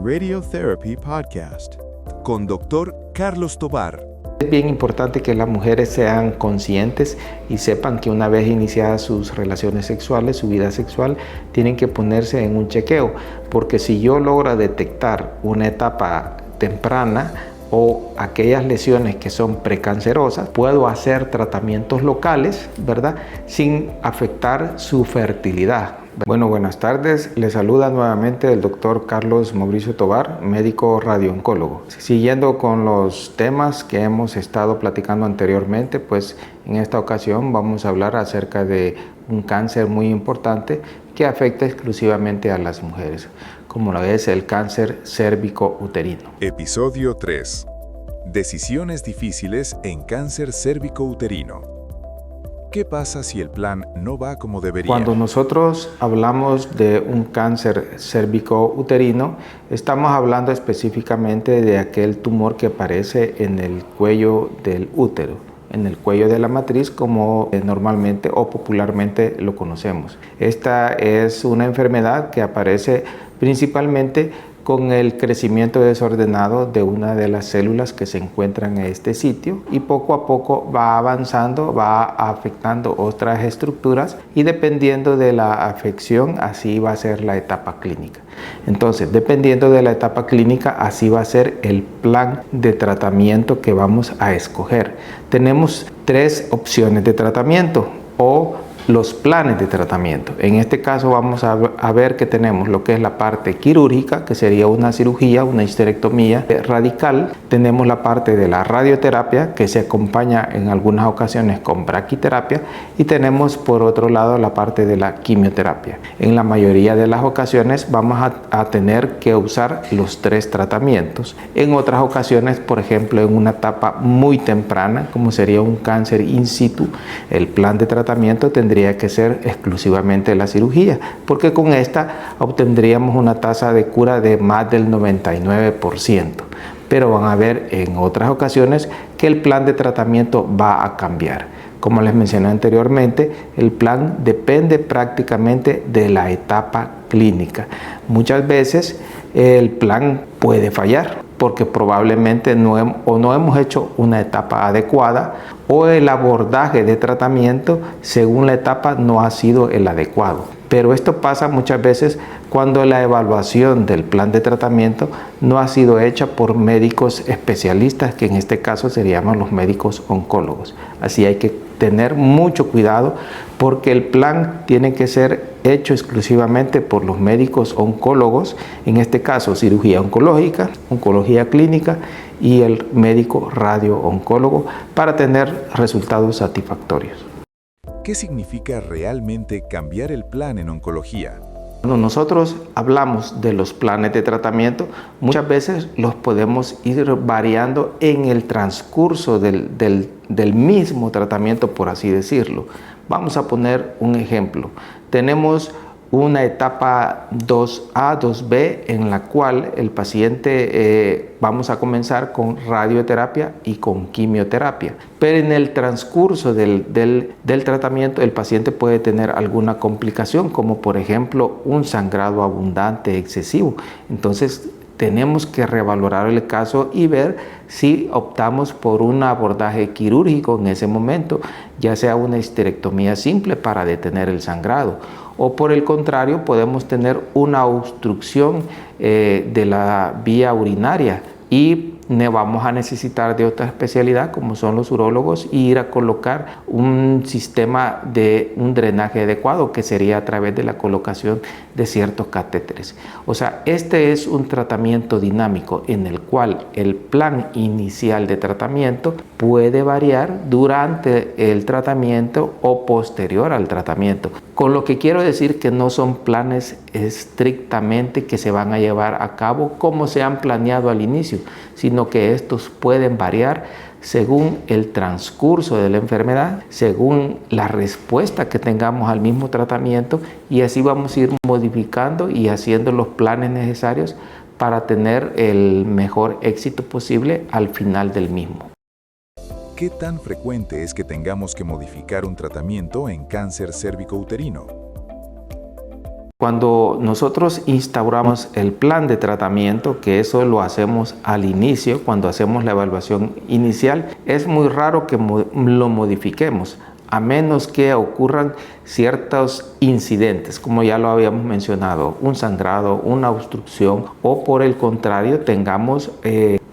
Radiotherapy Podcast con Dr. Carlos Tovar. Es bien importante que las mujeres sean conscientes y sepan que una vez iniciadas sus relaciones sexuales, su vida sexual, tienen que ponerse en un chequeo, porque si yo logro detectar una etapa temprana o aquellas lesiones que son precancerosas, puedo hacer tratamientos locales, ¿verdad?, sin afectar su fertilidad. Bueno, buenas tardes. Les saluda nuevamente el doctor Carlos Mauricio Tovar, médico radiooncólogo. Siguiendo con los temas que hemos estado platicando anteriormente, pues en esta ocasión vamos a hablar acerca de un cáncer muy importante que afecta exclusivamente a las mujeres, como lo es el cáncer cérvico-uterino. Episodio 3. Decisiones difíciles en cáncer cérvico-uterino. ¿Qué pasa si el plan no va como debería? Cuando nosotros hablamos de un cáncer cérvico-uterino, estamos hablando específicamente de aquel tumor que aparece en el cuello del útero, en el cuello de la matriz, como normalmente o popularmente lo conocemos. Esta es una enfermedad que aparece principalmente con el crecimiento desordenado de una de las células que se encuentran en este sitio, y poco a poco va avanzando, va afectando otras estructuras, y dependiendo de la afección, así va a ser la etapa clínica. Entonces, dependiendo de la etapa clínica, así va a ser el plan de tratamiento que vamos a escoger. Tenemos 3 opciones de tratamiento o los planes de tratamiento. En este caso vamos a ver que tenemos lo que es la parte quirúrgica, que sería una cirugía, una histerectomía radical. Tenemos la parte de la radioterapia, que se acompaña en algunas ocasiones con braquiterapia, y tenemos por otro lado la parte de la quimioterapia. En la mayoría de las ocasiones vamos a tener que usar los 3 tratamientos. En otras ocasiones, por ejemplo, en una etapa muy temprana, como sería un cáncer in situ, el plan de tratamiento tendría que ser exclusivamente la cirugía, porque con esta obtendríamos una tasa de cura de más del 99%. Pero van a ver en otras ocasiones que el plan de tratamiento va a cambiar. Como les mencioné anteriormente, el plan depende prácticamente de la etapa clínica. Muchas veces el plan puede fallar porque probablemente no hemos hecho una etapa adecuada, o el abordaje de tratamiento según la etapa no ha sido el adecuado. Pero esto pasa muchas veces cuando la evaluación del plan de tratamiento no ha sido hecha por médicos especialistas, que en este caso se llaman los médicos oncólogos. Así hay que tener mucho cuidado, porque el plan tiene que ser hecho exclusivamente por los médicos oncólogos, en este caso cirugía oncológica, oncología clínica y el médico radiooncólogo, para tener resultados satisfactorios. ¿Qué significa realmente cambiar el plan en oncología? Cuando nosotros hablamos de los planes de tratamiento, muchas veces los podemos ir variando en el transcurso del mismo tratamiento, por así decirlo. Vamos a poner un ejemplo. Tenemos una etapa 2A, 2B, en la cual el paciente vamos a comenzar con radioterapia y con quimioterapia. Pero en el transcurso del tratamiento el paciente puede tener alguna complicación, como por ejemplo un sangrado abundante excesivo. Entonces tenemos que revalorar el caso y ver si optamos por un abordaje quirúrgico en ese momento, ya sea una histerectomía simple para detener el sangrado, o por el contrario podemos tener una obstrucción de la vía urinaria y vamos a necesitar de otra especialidad, como son los urólogos, y ir a colocar un sistema de un drenaje adecuado, que sería a través de la colocación de ciertos catéteres. O sea, este es un tratamiento dinámico en el cual el plan inicial de tratamiento puede variar durante el tratamiento o posterior al tratamiento. Con lo que quiero decir que no son planes estrictamente que se van a llevar a cabo como se han planeado al inicio, sino que estos pueden variar según el transcurso de la enfermedad, según la respuesta que tengamos al mismo tratamiento, y así vamos a ir modificando y haciendo los planes necesarios para tener el mejor éxito posible al final del mismo. ¿Qué tan frecuente es que tengamos que modificar un tratamiento en cáncer cérvico-uterino? Cuando nosotros instauramos el plan de tratamiento, que eso lo hacemos al inicio, cuando hacemos la evaluación inicial, es muy raro que lo modifiquemos, a menos que ocurran ciertos incidentes, como ya lo habíamos mencionado, un sangrado, una obstrucción, o por el contrario tengamos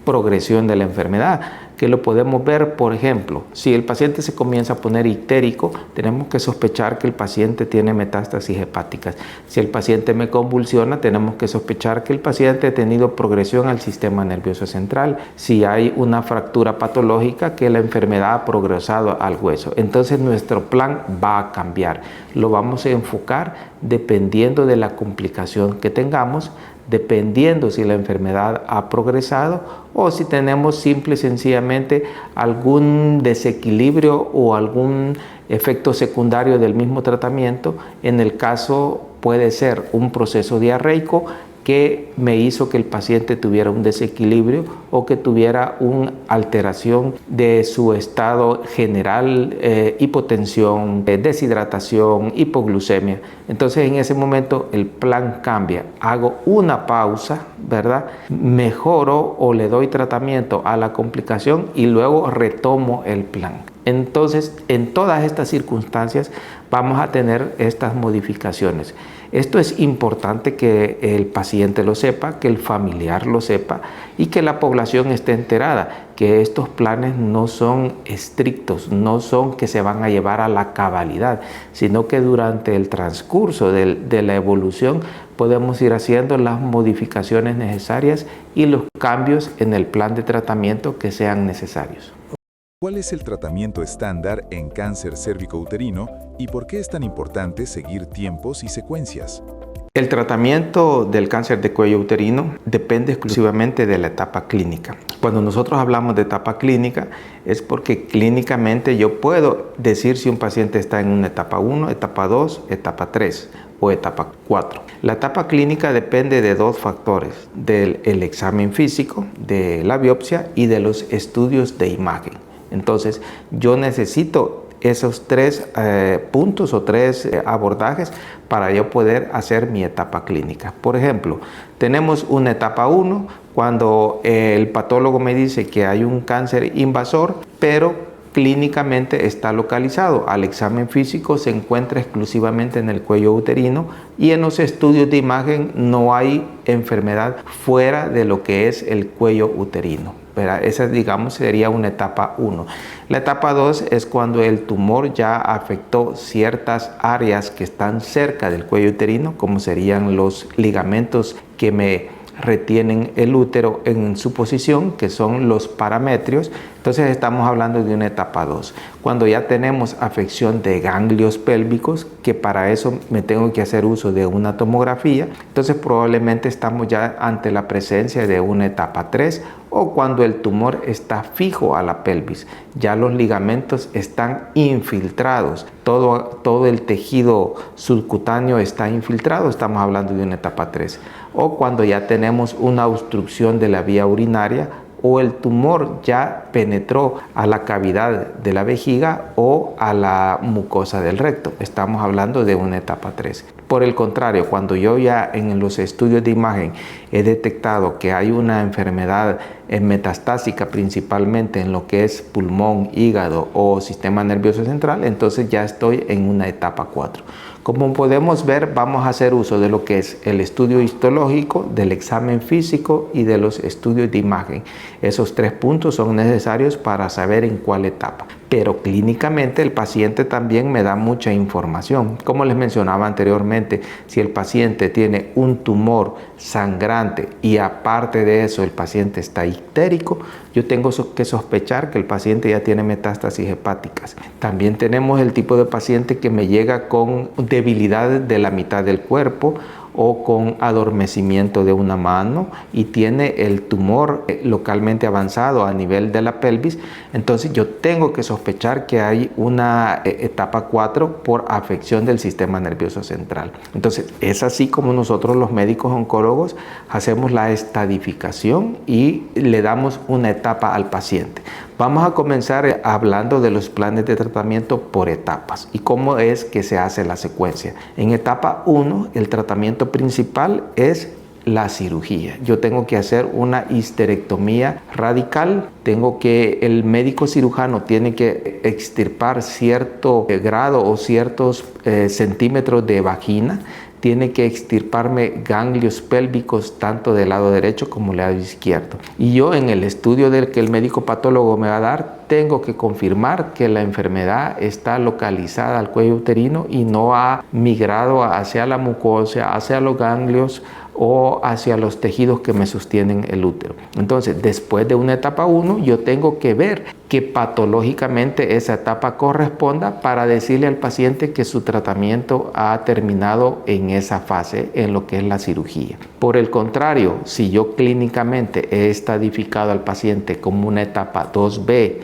progresión de la enfermedad, que lo podemos ver, por ejemplo, si el paciente se comienza a poner ictérico, tenemos que sospechar que el paciente tiene metástasis hepáticas. Si el paciente me convulsiona, tenemos que sospechar que el paciente ha tenido progresión al sistema nervioso central. Si hay una fractura patológica, que la enfermedad ha progresado al hueso. Entonces nuestro plan va a cambiar. Lo vamos a enfocar dependiendo de la complicación que tengamos, dependiendo si la enfermedad ha progresado o si tenemos simple y sencillamente algún desequilibrio o algún efecto secundario del mismo tratamiento. En el caso puede ser un proceso diarreico que me hizo que el paciente tuviera un desequilibrio o que tuviera una alteración de su estado general, hipotensión, deshidratación, hipoglucemia. Entonces en ese momento el plan cambia. Hago una pausa, ¿verdad? Mejoro o le doy tratamiento a la complicación y luego retomo el plan. Entonces, en todas estas circunstancias vamos a tener estas modificaciones. Esto es importante que el paciente lo sepa, que el familiar lo sepa y que la población esté enterada, que estos planes no son estrictos, no son que se van a llevar a la cabalidad, sino que durante el transcurso de la evolución podemos ir haciendo las modificaciones necesarias y los cambios en el plan de tratamiento que sean necesarios. ¿Cuál es el tratamiento estándar en cáncer cérvico-uterino y por qué es tan importante seguir tiempos y secuencias? El tratamiento del cáncer de cuello uterino depende exclusivamente de la etapa clínica. Cuando nosotros hablamos de etapa clínica es porque clínicamente yo puedo decir si un paciente está en una etapa 1, etapa 2, etapa 3 o etapa 4. La etapa clínica depende de dos factores, del examen físico, de la biopsia y de los estudios de imagen. Entonces, yo necesito esos tres puntos o tres abordajes para yo poder hacer mi etapa clínica. Por ejemplo, tenemos una etapa 1 cuando el patólogo me dice que hay un cáncer invasor, pero clínicamente está localizado. Al examen físico se encuentra exclusivamente en el cuello uterino y en los estudios de imagen no hay enfermedad fuera de lo que es el cuello uterino. Esa, digamos, sería una etapa 1. La etapa 2 es cuando el tumor ya afectó ciertas áreas que están cerca del cuello uterino, como serían los ligamentos que me retienen el útero en su posición, que son los parametrios. Entonces estamos hablando de una etapa 2. Cuando ya tenemos afección de ganglios pélvicos, que para eso me tengo que hacer uso de una tomografía, entonces probablemente estamos ya ante la presencia de una etapa 3, o cuando el tumor está fijo a la pelvis, ya los ligamentos están infiltrados, todo el tejido subcutáneo está infiltrado, estamos hablando de una etapa 3. O cuando ya tenemos una obstrucción de la vía urinaria o el tumor ya penetró a la cavidad de la vejiga o a la mucosa del recto. Estamos hablando de una etapa 3. Por el contrario, cuando yo ya en los estudios de imagen he detectado que hay una enfermedad metastásica principalmente en lo que es pulmón, hígado o sistema nervioso central, entonces ya estoy en una etapa 4. Como podemos ver, vamos a hacer uso de lo que es el estudio histológico, del examen físico y de los estudios de imagen. Esos 3 puntos son necesarios para saber en cuál etapa. Pero clínicamente el paciente también me da mucha información. Como les mencionaba anteriormente, si el paciente tiene un tumor sangrante y aparte de eso el paciente está ictérico, yo tengo que sospechar que el paciente ya tiene metástasis hepáticas. También tenemos el tipo de paciente que me llega con debilidad de la mitad del cuerpo o con adormecimiento de una mano y tiene el tumor localmente avanzado a nivel de la pelvis, entonces yo tengo que sospechar que hay una etapa 4 por afección del sistema nervioso central. Entonces es así como nosotros los médicos oncólogos hacemos la estadificación y le damos una etapa al paciente. Vamos a comenzar hablando de los planes de tratamiento por etapas y cómo es que se hace la secuencia. En etapa 1, el tratamiento principal es la cirugía. Yo tengo que hacer una histerectomía radical. El médico cirujano tiene que extirpar cierto grado o ciertos centímetros de vagina. Tiene que extirparme ganglios pélvicos tanto del lado derecho como del lado izquierdo. Y yo en el estudio del que el médico patólogo me va a dar, tengo que confirmar que la enfermedad está localizada al cuello uterino y no ha migrado hacia la mucosa, hacia los ganglios o hacia los tejidos que me sostienen el útero. Entonces, después de una etapa 1, yo tengo que ver que patológicamente esa etapa corresponda para decirle al paciente que su tratamiento ha terminado en esa fase, en lo que es la cirugía. Por el contrario, si yo clínicamente he estadificado al paciente como una etapa 2B,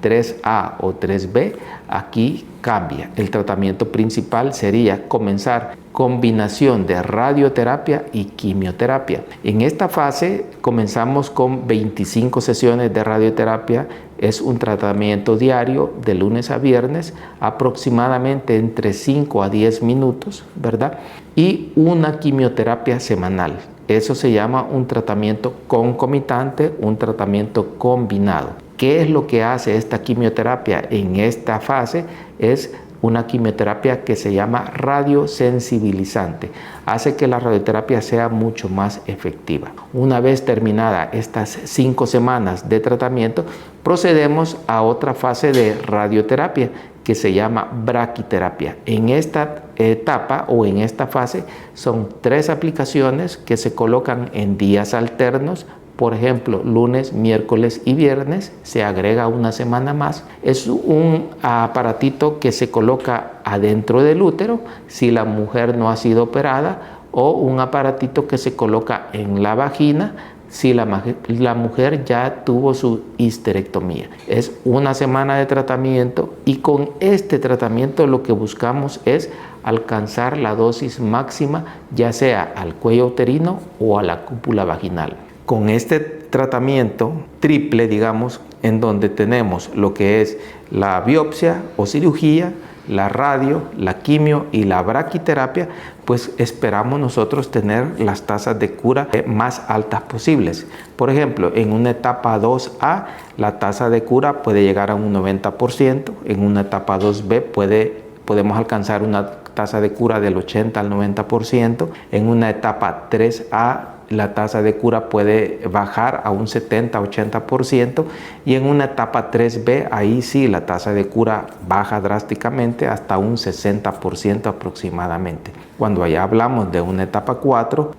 3A o 3B, aquí cambia. El tratamiento principal sería comenzar combinación de radioterapia y quimioterapia. En esta fase comenzamos con 25 sesiones de radioterapia. Es un tratamiento diario de lunes a viernes, aproximadamente entre 5 a 10 minutos, ¿verdad? Y una quimioterapia semanal. Eso se llama un tratamiento concomitante, un tratamiento combinado. ¿Qué es lo que hace esta quimioterapia en esta fase? Es una quimioterapia que se llama radiosensibilizante. Hace que la radioterapia sea mucho más efectiva. Una vez terminada estas 5 semanas de tratamiento, procedemos a otra fase de radioterapia que se llama braquiterapia. En esta etapa o en esta fase son 3 aplicaciones que se colocan en días alternos. Por ejemplo, lunes, miércoles y viernes, se agrega una semana más. Es un aparatito que se coloca adentro del útero si la mujer no ha sido operada, o un aparatito que se coloca en la vagina si la mujer ya tuvo su histerectomía. Es una semana de tratamiento y con este tratamiento lo que buscamos es alcanzar la dosis máxima, ya sea al cuello uterino o a la cúpula vaginal. Con este tratamiento triple, digamos, en donde tenemos lo que es la biopsia o cirugía, la radio, la quimio y la braquiterapia, pues esperamos nosotros tener las tasas de cura más altas posibles. Por ejemplo, en una etapa 2A, la tasa de cura puede llegar a un 90%, en una etapa 2B podemos alcanzar una tasa de cura del 80 al 90%, en una etapa 3A la tasa de cura puede bajar a un 70-80% y en una etapa 3B, ahí sí la tasa de cura baja drásticamente hasta un 60% aproximadamente. Cuando ya hablamos de una etapa 4,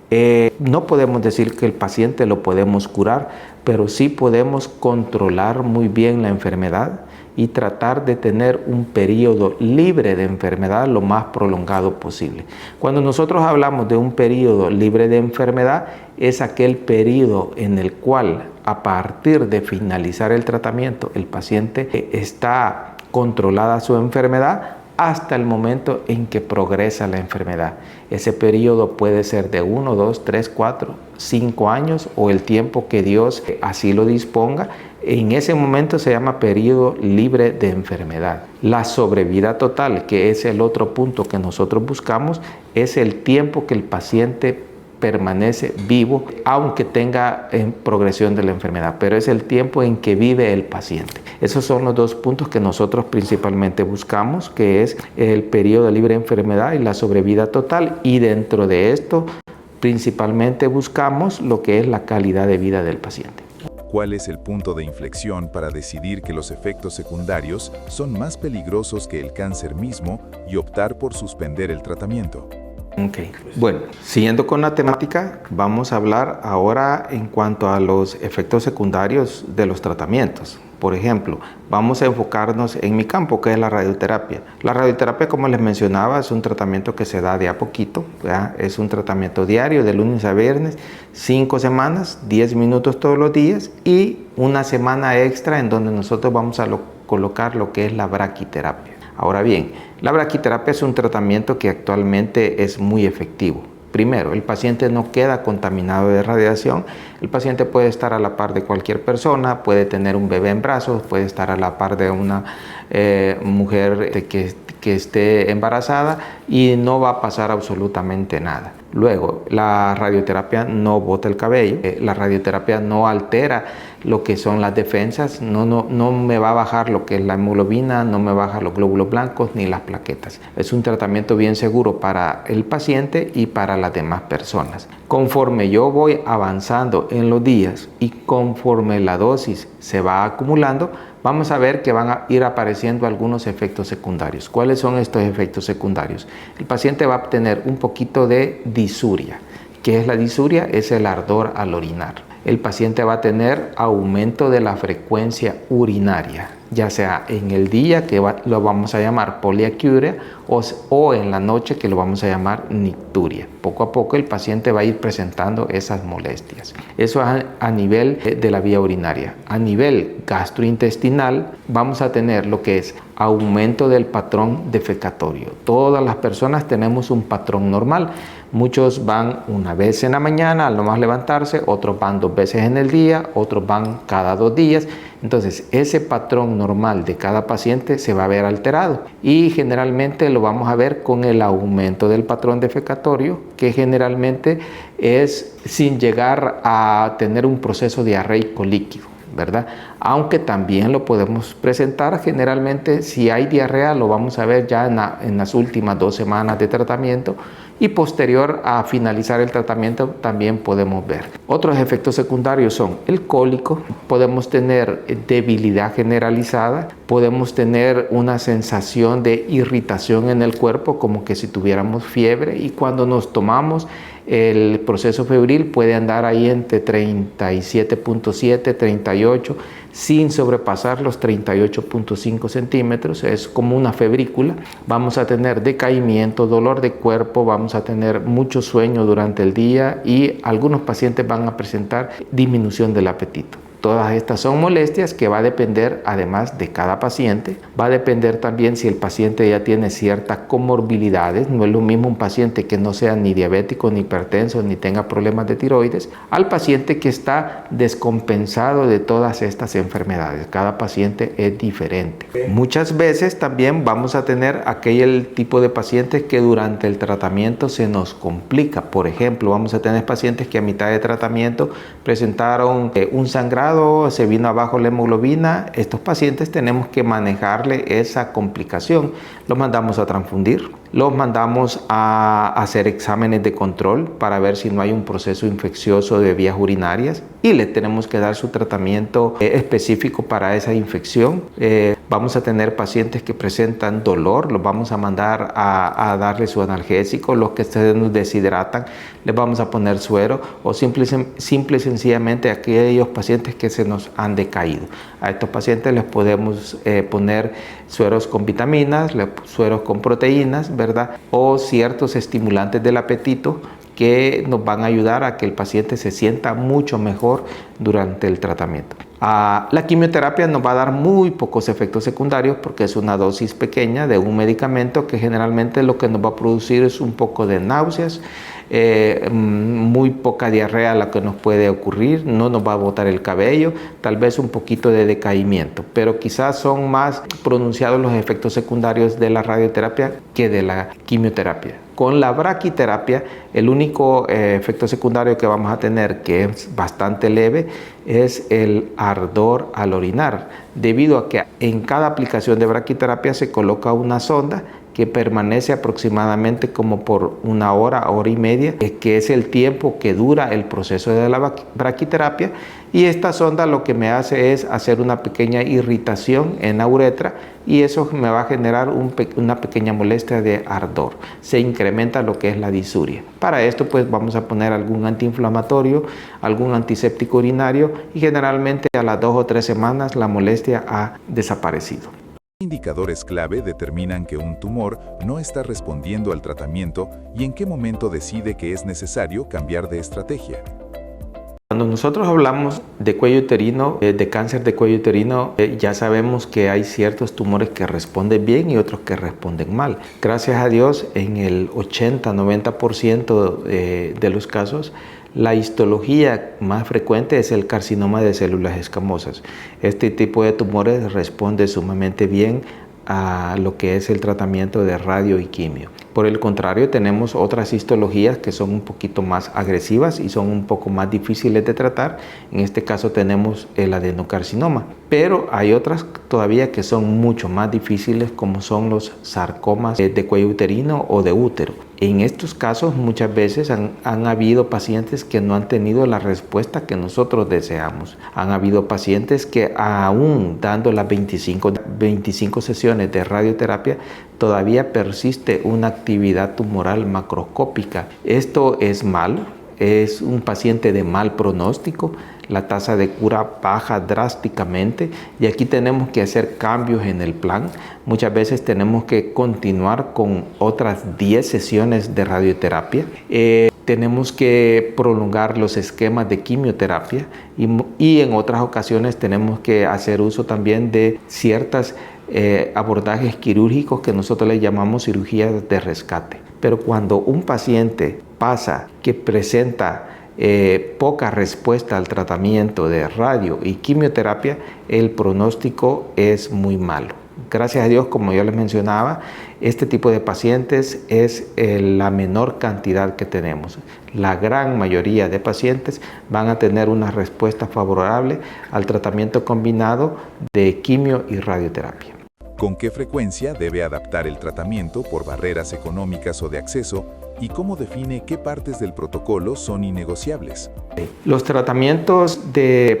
no podemos decir que el paciente lo podemos curar, pero sí podemos controlar muy bien la enfermedad y tratar de tener un periodo libre de enfermedad lo más prolongado posible. Cuando nosotros hablamos de un periodo libre de enfermedad, es aquel periodo en el cual, a partir de finalizar el tratamiento, el paciente está controlada su enfermedad hasta el momento en que progresa la enfermedad. Ese periodo puede ser de 1, 2, 3, 4, 5 años o el tiempo que Dios así lo disponga. En ese momento se llama periodo libre de enfermedad. La sobrevida total, que es el otro punto que nosotros buscamos, es el tiempo que el paciente permanece vivo, aunque tenga progresión de la enfermedad, pero es el tiempo en que vive el paciente. Esos son los 2 puntos que nosotros principalmente buscamos, que es el periodo libre de enfermedad y la sobrevida total, y dentro de esto principalmente buscamos lo que es la calidad de vida del paciente. ¿Cuál es el punto de inflexión para decidir que los efectos secundarios son más peligrosos que el cáncer mismo y optar por suspender el tratamiento? Bueno, siguiendo con la temática, vamos a hablar ahora en cuanto a los efectos secundarios de los tratamientos. Por ejemplo, vamos a enfocarnos en mi campo, que es la radioterapia. La radioterapia, como les mencionaba, es un tratamiento que se da de a poquito, ¿verdad? Es un tratamiento diario, de lunes a viernes, 5 semanas, 10 minutos todos los días y una semana extra en donde nosotros vamos a colocar lo que es la braquiterapia. Ahora bien, la braquiterapia es un tratamiento que actualmente es muy efectivo. Primero, el paciente no queda contaminado de radiación. El paciente puede estar a la par de cualquier persona, puede tener un bebé en brazos, puede estar a la par de una mujer que esté embarazada y no va a pasar absolutamente nada. Luego, la radioterapia no bota el cabello, la radioterapia no altera lo que son las defensas, no me va a bajar lo que es la hemoglobina, no me baja los glóbulos blancos ni las plaquetas. Es un tratamiento bien seguro para el paciente y para las demás personas. Conforme yo voy avanzando en los días y conforme la dosis se va acumulando, vamos a ver que van a ir apareciendo algunos efectos secundarios. ¿Cuáles son estos efectos secundarios? El paciente va a obtener un poquito de disuria. ¿Qué es la disuria? Es el ardor al orinar. El paciente va a tener aumento de la frecuencia urinaria, ya sea en el día, que lo vamos a llamar poliaquiuria, o en la noche, que lo vamos a llamar nicturia. Poco a poco el paciente va a ir presentando esas molestias. Eso es a nivel de la vía urinaria. A nivel gastrointestinal vamos a tener lo que es aumento del patrón defecatorio. Todas las personas tenemos un patrón normal. Muchos van una vez en la mañana al nomás levantarse, otros van 2 veces en el día, otros van cada 2 días. Entonces, ese patrón normal de cada paciente se va a ver alterado y generalmente lo vamos a ver con el aumento del patrón defecatorio, que generalmente es sin llegar a tener un proceso diarreico líquido, ¿verdad? Aunque también lo podemos presentar. Generalmente, si hay diarrea, lo vamos a ver ya en las últimas 2 semanas de tratamiento, y posterior a finalizar el tratamiento también podemos ver. Otros efectos secundarios son el cólico, podemos tener debilidad generalizada, podemos tener una sensación de irritación en el cuerpo, como que si tuviéramos fiebre, y cuando nos tomamos el proceso febril puede andar ahí entre 37.7, 38, sin sobrepasar los 38.5 centímetros. Es como una febrícula. Vamos a tener decaimiento, dolor de cuerpo, vamos a tener mucho sueño durante el día y algunos pacientes van a presentar disminución del apetito. Todas estas son molestias que va a depender, además de cada paciente, va a depender también si el paciente ya tiene ciertas comorbilidades. No es lo mismo un paciente que no sea ni diabético, ni hipertenso, ni tenga problemas de tiroides, al paciente que está descompensado de todas estas enfermedades. Cada paciente es diferente. Muchas veces también vamos a tener aquel tipo de pacientes que durante el tratamiento se nos complica. Por ejemplo, vamos a tener pacientes que a mitad de tratamiento presentaron un sangrado, se vino abajo la hemoglobina. Estos pacientes tenemos que manejarle esa complicación. Los mandamos a transfundir, los mandamos a hacer exámenes de control para ver si no hay un proceso infeccioso de vías urinarias y le tenemos que dar su tratamiento específico para esa infección. Vamos a tener pacientes que presentan dolor, los vamos a mandar a darle su analgésico. Los que se nos deshidratan, les vamos a poner suero, o simple y sencillamente a aquellos pacientes que se nos han decaído. A estos pacientes les podemos poner sueros con vitaminas, sueros con proteínas, ¿verdad? O ciertos estimulantes del apetito que nos van a ayudar a que el paciente se sienta mucho mejor durante el tratamiento. La quimioterapia nos va a dar muy pocos efectos secundarios porque es una dosis pequeña de un medicamento que generalmente lo que nos va a producir es un poco de náuseas, muy poca diarrea la que nos puede ocurrir, no nos va a botar el cabello, tal vez un poquito de decaimiento, pero quizás son más pronunciados los efectos secundarios de la radioterapia que de la quimioterapia. Con la braquiterapia, el único efecto secundario que vamos a tener, que es bastante leve, es el ardor al orinar, debido a que en cada aplicación de braquiterapia se coloca una sonda que permanece aproximadamente como por 1 hora, hora y media, que es el tiempo que dura el proceso de la braquiterapia. Y esta sonda lo que me hace es hacer una pequeña irritación en la uretra y eso me va a generar una pequeña molestia de ardor. Se incrementa lo que es la disuria. Para esto pues vamos a poner algún antiinflamatorio, algún antiséptico urinario y generalmente a las 2 o 3 semanas la molestia ha desaparecido. Indicadores clave determinan que un tumor no está respondiendo al tratamiento y en qué momento decide que es necesario cambiar de estrategia. Cuando nosotros hablamos de cuello uterino, de cáncer de cuello uterino, ya sabemos que hay ciertos tumores que responden bien y otros que responden mal. Gracias a Dios, en el 80-90% de los casos, La histología más frecuente es el carcinoma de células escamosas. Este tipo de tumores responde sumamente bien a lo que es el tratamiento de radio y quimio. Por el contrario, tenemos otras histologías que son un poquito más agresivas y son un poco más difíciles de tratar. En este caso tenemos el adenocarcinoma, pero hay otras todavía que son mucho más difíciles, como son los sarcomas de cuello uterino o de útero. En estos casos muchas veces han habido pacientes que no han tenido la respuesta que nosotros deseamos. Han habido pacientes que aún dando las 25 sesiones de radioterapia todavía persiste una actividad tumoral macroscópica. Esto es malo, es un paciente de mal pronóstico. La tasa de cura baja drásticamente y aquí tenemos que hacer cambios en el plan. Muchas veces tenemos que continuar con otras 10 sesiones de radioterapia. Tenemos que prolongar los esquemas de quimioterapia y en otras ocasiones tenemos que hacer uso también de ciertas abordajes quirúrgicos que nosotros le llamamos cirugías de rescate. Pero cuando un paciente pasa que presenta poca respuesta al tratamiento de radio y quimioterapia, el pronóstico es muy malo. Gracias a Dios, como yo les mencionaba, este tipo de pacientes es la menor cantidad que tenemos. La gran mayoría de pacientes van a tener una respuesta favorable al tratamiento combinado de quimio y radioterapia. ¿Con qué frecuencia debe adaptar el tratamiento por barreras económicas o de acceso? ¿Y cómo define qué partes del protocolo son innegociables? Los tratamientos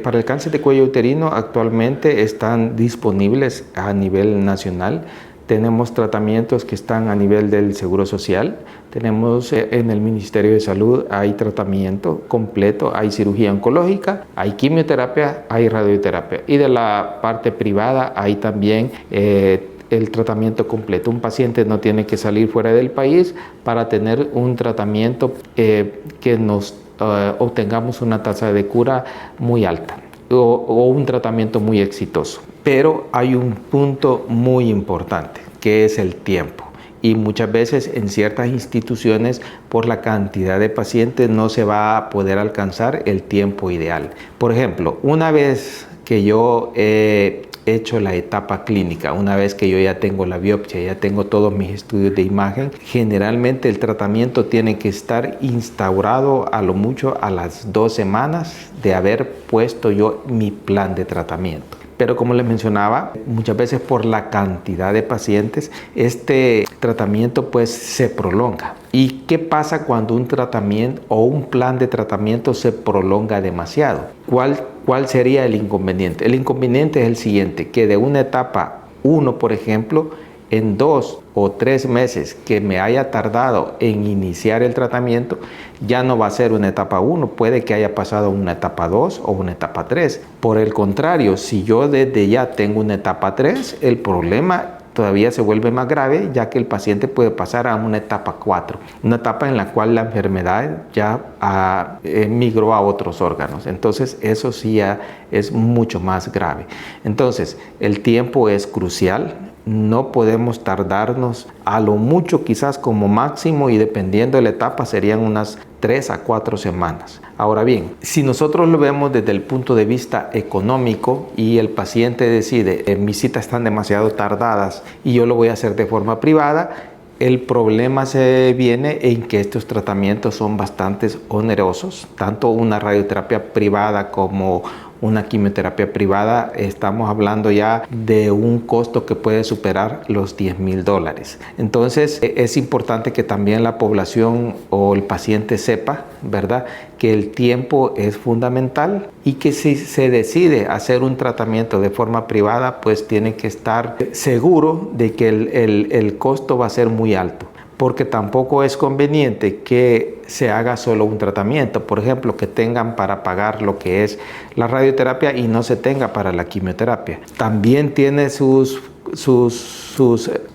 para el cáncer de cuello uterino actualmente están disponibles a nivel nacional. Tenemos tratamientos que están a nivel del Seguro Social. Tenemos en el Ministerio de Salud, hay tratamiento completo, hay cirugía oncológica, hay quimioterapia, hay radioterapia. Y de la parte privada hay también el tratamiento completo. Un paciente no tiene que salir fuera del país para tener un tratamiento que nos obtengamos una tasa de cura muy alta o un tratamiento muy exitoso. Pero hay un punto muy importante, que es el tiempo. Y muchas veces en ciertas instituciones, por la cantidad de pacientes, no se va a poder alcanzar el tiempo ideal. Por ejemplo, una vez que yo he hecho la etapa clínica, una vez que yo ya tengo la biopsia, ya tengo todos mis estudios de imagen, generalmente el tratamiento tiene que estar instaurado a lo mucho a las 2 semanas de haber puesto yo mi plan de tratamiento. Pero como les mencionaba, muchas veces por la cantidad de pacientes, este tratamiento pues se prolonga. ¿Y qué pasa cuando un tratamiento o un plan de tratamiento se prolonga demasiado? ¿Cuál sería el inconveniente? El inconveniente es el siguiente, que de una etapa 1, por ejemplo, en 2 o 3 meses que me haya tardado en iniciar el tratamiento, ya no va a ser una etapa 1, puede que haya pasado una etapa 2 o una etapa 3. Por el contrario, si yo desde ya tengo una etapa 3, el problema todavía se vuelve más grave, ya que el paciente puede pasar a una etapa 4, una etapa en la cual la enfermedad ya migró a otros órganos. Entonces eso sí ya es mucho más grave. Entonces el tiempo es crucial. No podemos tardarnos, a lo mucho quizás como máximo, y dependiendo de la etapa serían unas 3 a 4 semanas. Ahora bien, si nosotros lo vemos desde el punto de vista económico y el paciente decide, mis citas están demasiado tardadas y yo lo voy a hacer de forma privada, el problema se viene en que estos tratamientos son bastante onerosos, tanto una radioterapia privada como una quimioterapia privada, estamos hablando ya de un costo que puede superar los $10,000. Entonces es importante que también la población o el paciente sepa, ¿verdad?, que el tiempo es fundamental y que si se decide hacer un tratamiento de forma privada, pues tiene que estar seguro de que el costo va a ser muy alto. Porque tampoco es conveniente que se haga solo un tratamiento. Por ejemplo, que tengan para pagar lo que es la radioterapia y no se tenga para la quimioterapia. También tiene sus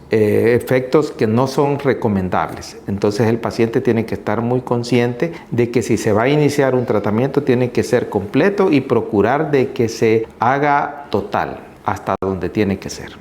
efectos que no son recomendables. Entonces el paciente tiene que estar muy consciente de que si se va a iniciar un tratamiento tiene que ser completo y procurar de que se haga total hasta donde tiene que ser.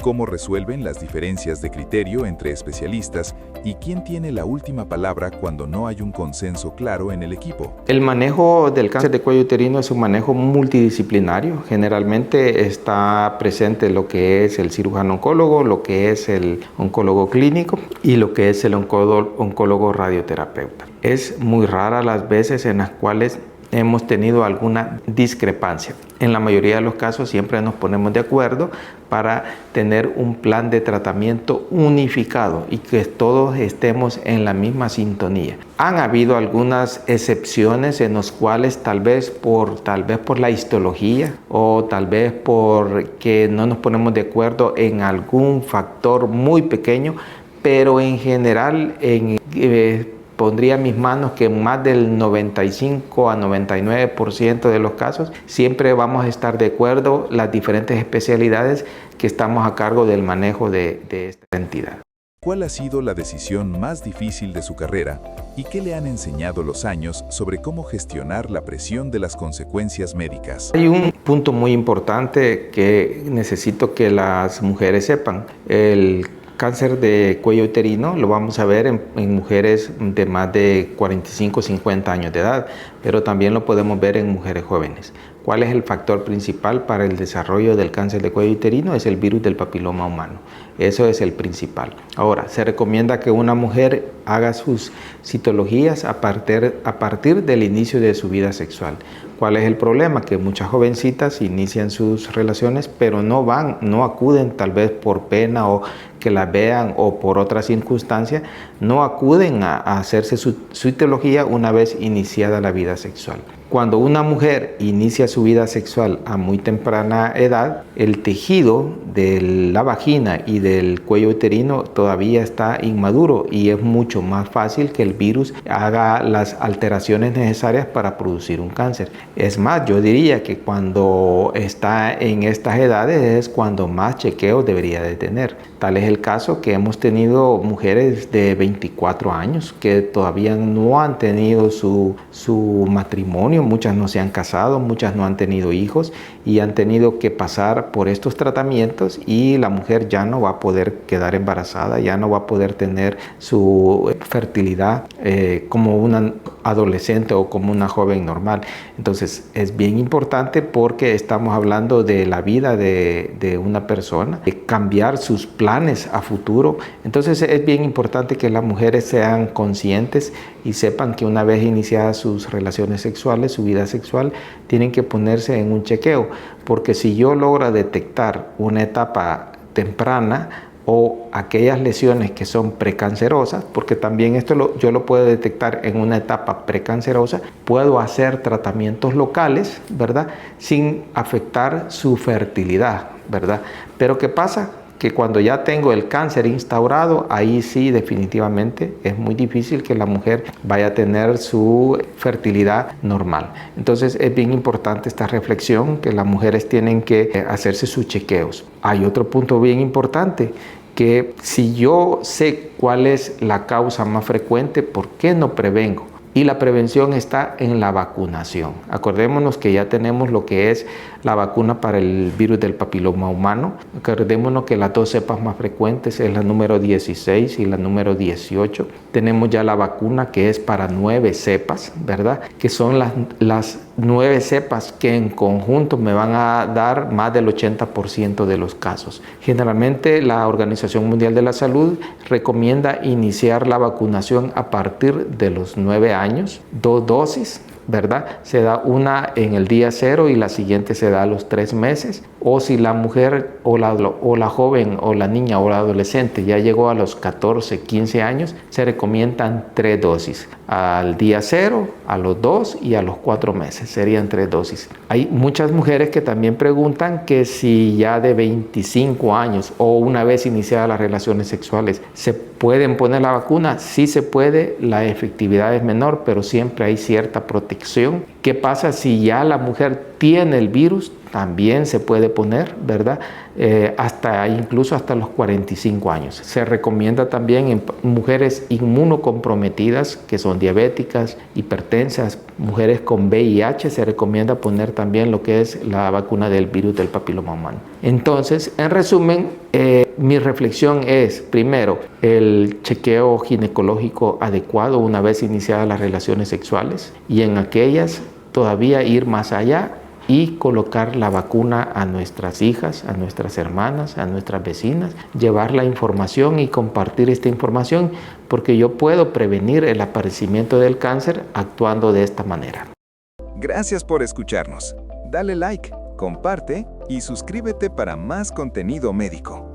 cómo resuelven las diferencias de criterio entre especialistas y quién tiene la última palabra cuando no hay un consenso claro en el equipo. El manejo del cáncer de cuello uterino es un manejo multidisciplinario. Generalmente está presente lo que es el cirujano oncólogo, lo que es el oncólogo clínico y lo que es el oncólogo radioterapeuta. Es muy rara las veces en las cuales hemos tenido alguna discrepancia. En la mayoría de los casos siempre nos ponemos de acuerdo para tener un plan de tratamiento unificado y que todos estemos en la misma sintonía. Han habido algunas excepciones en las cuales tal vez por la histología o tal vez porque no nos ponemos de acuerdo en algún factor muy pequeño, pero en general pondría en mis manos que en más del 95 a 99% de los casos siempre vamos a estar de acuerdo las diferentes especialidades que estamos a cargo del manejo de esta entidad. ¿Cuál ha sido la decisión más difícil de su carrera y qué le han enseñado los años sobre cómo gestionar la presión de las consecuencias médicas? Hay un punto muy importante que necesito que las mujeres sepan. El cáncer de cuello uterino lo vamos a ver en mujeres de más de 45 o 50 años de edad, pero también lo podemos ver en mujeres jóvenes. ¿Cuál es el factor principal para el desarrollo del cáncer de cuello uterino? Es el virus del papiloma humano. Eso es el principal. Ahora, se recomienda que una mujer haga sus citologías a partir del inicio de su vida sexual. ¿Cuál es el problema? Que muchas jovencitas inician sus relaciones, pero no acuden tal vez por pena o que las vean o por otra circunstancia, no acuden a hacerse su citología una vez iniciada la vida sexual. Cuando una mujer inicia su vida sexual a muy temprana edad, el tejido de la vagina y del cuello uterino todavía está inmaduro y es mucho más fácil que el virus haga las alteraciones necesarias para producir un cáncer. Es más, yo diría que cuando está en estas edades es cuando más chequeos debería de tener. Tal es el caso que hemos tenido mujeres de 24 años que todavía no han tenido su matrimonio, muchas no se han casado, muchas no han tenido hijos y han tenido que pasar por estos tratamientos y la mujer ya no va a poder quedar embarazada, ya no va a poder tener su fertilidad como una adolescente o como una joven normal. Entonces es bien importante porque estamos hablando de la vida de una persona, de cambiar sus planes a futuro. Entonces es bien importante que las mujeres sean conscientes y sepan que una vez iniciadas sus relaciones sexuales, su vida sexual, tienen que ponerse en un chequeo, porque si yo logro detectar una etapa temprana o aquellas lesiones que son precancerosas, porque también esto yo lo puedo detectar en una etapa precancerosa, puedo hacer tratamientos locales, ¿verdad? Sin afectar su fertilidad, ¿verdad? Pero ¿qué pasa? Que cuando ya tengo el cáncer instaurado, ahí sí definitivamente es muy difícil que la mujer vaya a tener su fertilidad normal. Entonces es bien importante esta reflexión que las mujeres tienen que hacerse sus chequeos. Hay otro punto bien importante, que si yo sé cuál es la causa más frecuente, ¿por qué no prevengo? Y la prevención está en la vacunación. Acordémonos que ya tenemos lo que es la vacuna para el virus del papiloma humano. Acordémonos que las dos cepas más frecuentes es la número 16 y la número 18. Tenemos ya la vacuna que es para 9 cepas, ¿verdad? Que son las 9 cepas que en conjunto me van a dar más del 80% de los casos. Generalmente la Organización Mundial de la Salud recomienda iniciar la vacunación a partir de los 9 años, 2 dosis, ¿verdad? Se da una en el día 0 y la siguiente se da a los 3 meses. O si la mujer o la joven o la niña o la adolescente ya llegó a los 14, 15 años, se recomiendan 3 dosis. Al día 0, a los 2 y a los 4 meses. Serían 3 dosis. Hay muchas mujeres que también preguntan que si ya de 25 años o una vez iniciadas las relaciones sexuales, ¿se pueden poner la vacuna? Sí se puede, la efectividad es menor, pero siempre hay cierta protección ¿Qué pasa si ya la mujer tiene el virus? También se puede poner, ¿verdad? Incluso hasta los 45 años. Se recomienda también en mujeres inmunocomprometidas, que son diabéticas, hipertensas, mujeres con VIH, se recomienda poner también lo que es la vacuna del virus del papiloma humano. Entonces, en resumen, mi reflexión es, primero, el chequeo ginecológico adecuado una vez iniciadas las relaciones sexuales, y en aquellas todavía ir más allá y colocar la vacuna a nuestras hijas, a nuestras hermanas, a nuestras vecinas, llevar la información y compartir esta información, porque yo puedo prevenir el aparecimiento del cáncer actuando de esta manera. Gracias por escucharnos. Dale like, comparte y suscríbete para más contenido médico.